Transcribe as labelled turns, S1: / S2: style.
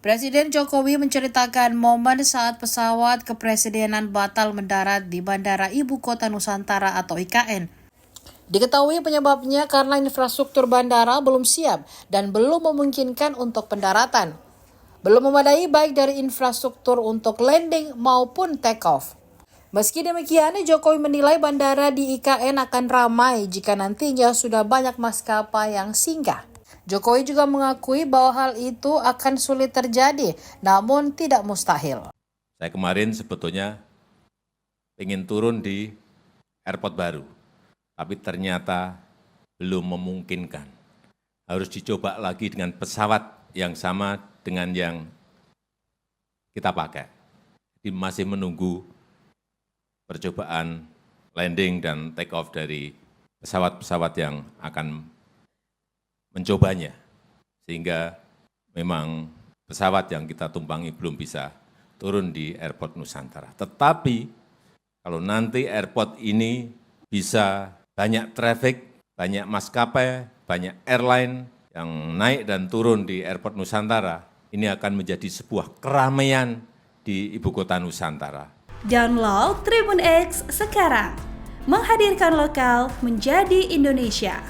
S1: Presiden Jokowi menceritakan momen saat pesawat kepresidenan batal mendarat di Bandara Ibu Kota Nusantara atau IKN. Diketahui penyebabnya karena infrastruktur bandara belum siap dan belum memungkinkan untuk pendaratan. Belum memadai baik dari infrastruktur untuk landing maupun take off. Meski demikian, Jokowi menilai bandara di IKN akan ramai jika nantinya sudah banyak maskapai yang singgah. Jokowi juga mengakui bahwa hal itu akan sulit terjadi, namun tidak mustahil.
S2: Saya kemarin sebetulnya ingin turun di airport baru, tapi ternyata belum memungkinkan. Harus dicoba lagi dengan pesawat yang sama dengan yang kita pakai. Jadi masih menunggu percobaan landing dan take off dari pesawat-pesawat yang akan mencobanya, sehingga memang pesawat yang kita tumpangi belum bisa turun di airport Nusantara. Tetapi kalau nanti airport ini bisa banyak traffic, banyak maskapai, banyak airline yang naik dan turun di airport Nusantara, ini akan menjadi sebuah keramaian di Ibu Kota Nusantara.
S3: Download Tribun X sekarang, menghadirkan lokal menjadi Indonesia.